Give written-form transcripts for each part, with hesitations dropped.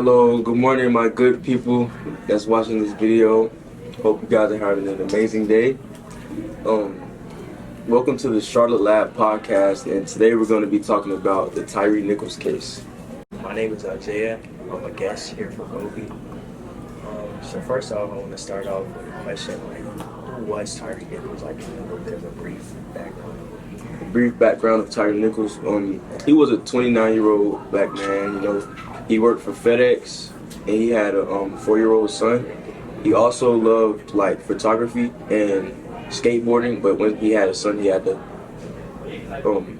Hello, good morning, my good people that's watching this video. Hope you guys are having an amazing day. Welcome to the Charlotte Lab podcast, and today we're going to be talking about the Tyre Nichols case. My name is Zay. I'm a guest here for KB. So first off, I want to start off with a question who was Tyre Nichols? Like a little bit of a brief background. A brief background of Tyre Nichols. He was a 29-year-old black man. He worked for FedEx, and he had a 4-year-old son. He also loved photography and skateboarding, but when he had a son, he had to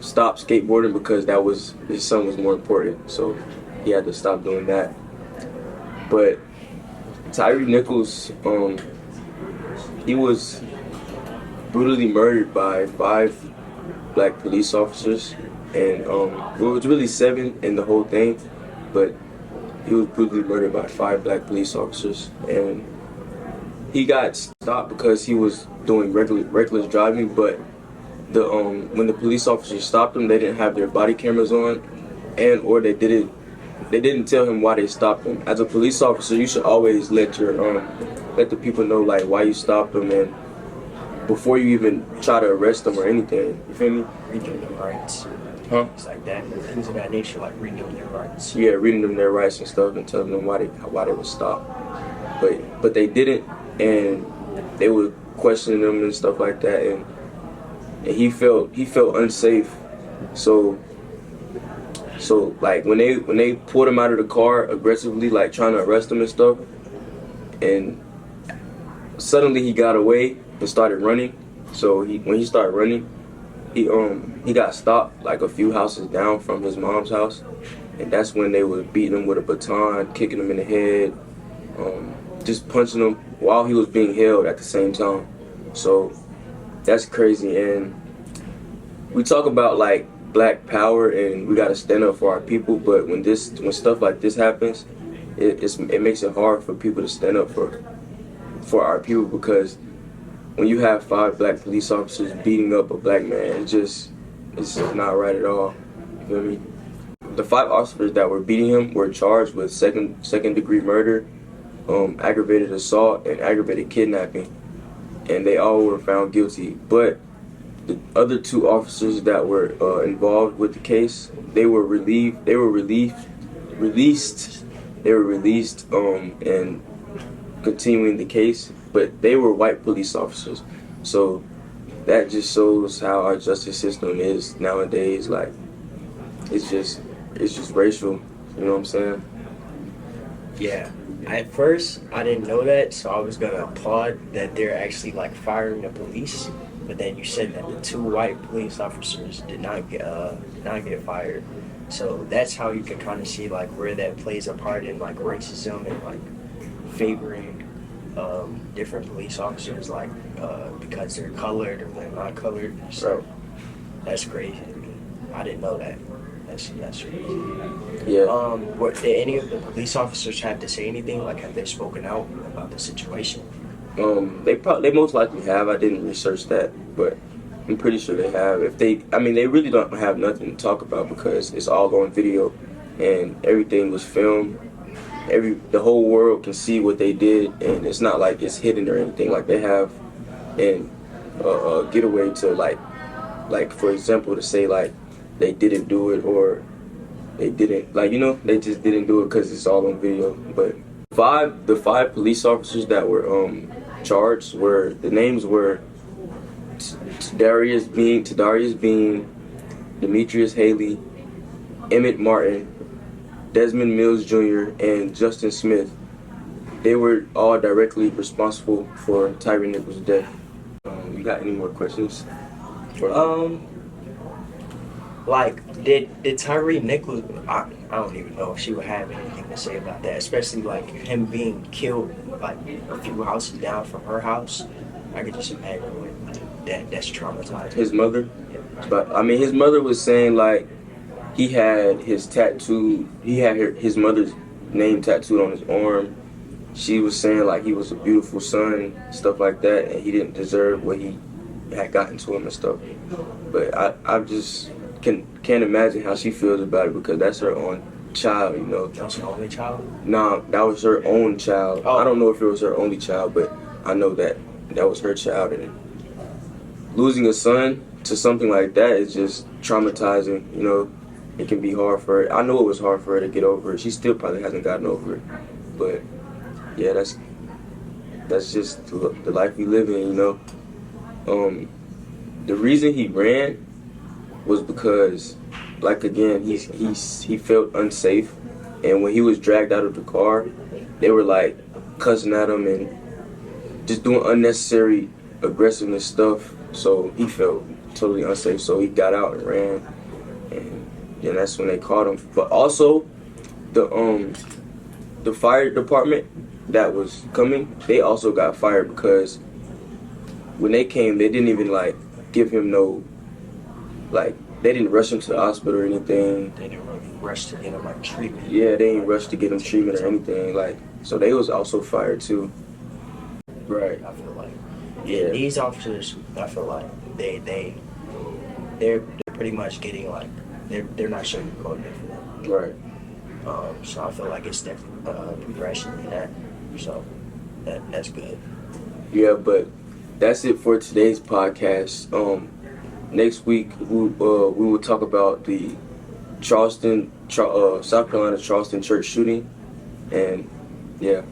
stop skateboarding because his son was more important. So he had to stop doing that. But Tyre Nichols, he was brutally murdered by 5 black police officers, and it was really 7 in the whole thing, but he was brutally murdered by 5 black police officers, and he got stopped because he was doing reckless driving. But when the police officers stopped him, they didn't have their body cameras on, or they didn't tell him why they stopped him. As a police officer, you should always let the people know why you stopped them, and before you even try to arrest them or anything. You feel me? Reading their rights. Huh? It's like that. Things of that nature, like reading them their rights. Yeah, reading them their rights and stuff, and telling them why they were stopped. But they didn't, and they were questioning him and stuff like that, and he felt unsafe. So when they pulled him out of the car aggressively, trying to arrest him and stuff, and suddenly he got away and started running. So when he started running, he got stopped a few houses down from his mom's house, and that's when they were beating him with a baton, kicking him in the head, just punching him while he was being held at the same time. So that's crazy. And we talk about black power, and we gotta stand up for our people, but when stuff like this happens, it makes it hard for people to stand up for our people, because when you have 5 black police officers beating up a black man, it's just not right at all. You feel me? The 5 officers that were beating him were charged with second degree murder, aggravated assault, and aggravated kidnapping, and they all were found guilty. But the other 2 officers that were involved with the case, they were released and continuing the case, but they were white police officers. So that just shows how our justice system is nowadays. It's just racial. You know what I'm saying? Yeah. At first, I didn't know that, so I was gonna applaud that they're actually firing the police. But then you said that the 2 white police officers did not get fired. So that's how you can kind of see where that plays a part in racism and favoring different police officers because they're colored or they're not colored. So that's crazy. I didn't know that. That's crazy. Yeah. Did any of the police officers have to say anything? Have they spoken out about the situation? They most likely have. I didn't research that, but I'm pretty sure they have. They really don't have nothing to talk about because it's all on video and everything was filmed. The whole world can see what they did, and it's not like it's hidden or anything. They have a getaway to for example, to say they didn't do it, or they didn't they just didn't do it because it's all on video. But the 5 police officers that were charged the names were Tadarius Bean, Demetrius Haley, Emmett Martin, Desmond Mills Jr., and Justin Smith. They were all directly responsible for Tyre Nichols' death. You got any more questions? Did Tyre Nichols? I don't even know if she would have anything to say about that, especially him being killed a few houses down from her house. I could just imagine that's traumatizing. His mother? Yeah. But his mother was saying he had his mother's name tattooed on his arm. She was saying he was a beautiful son, stuff like that, and he didn't deserve what he had gotten to him and stuff. But I just can't imagine how she feels about it, because that's her child, you know. That was her only child? Nah, that was her own child. Oh. I don't know if it was her only child, but I know that was her child. And losing a son to something like that is just traumatizing, you know. It can be hard for her. I know it was hard for her to get over it. She still probably hasn't gotten over it. But, yeah, that's just the life we live in, you know. The reason he ran was because, like, again, he felt unsafe, and when he was dragged out of the car, they were like cussing at him and just doing unnecessary aggressiveness stuff. So he felt totally unsafe. So he got out and ran, and then that's when they caught him. But also, the fire department that was coming, they also got fired because when they came, they didn't even like give him no, like, they didn't rush him to the hospital or anything. They didn't really rush to get him like treatment. Yeah, they didn't rush to get him treatment or anything. Like, so they was also fired too. Right. I feel like Yeah. these officers, I feel like they're pretty much getting like they're not sugarcoating it for them. Right. So I feel like it's definitely progression in that. So that's good. Yeah, but that's it for today's podcast. Next week we will talk about the South Carolina Charleston church shooting, and yeah.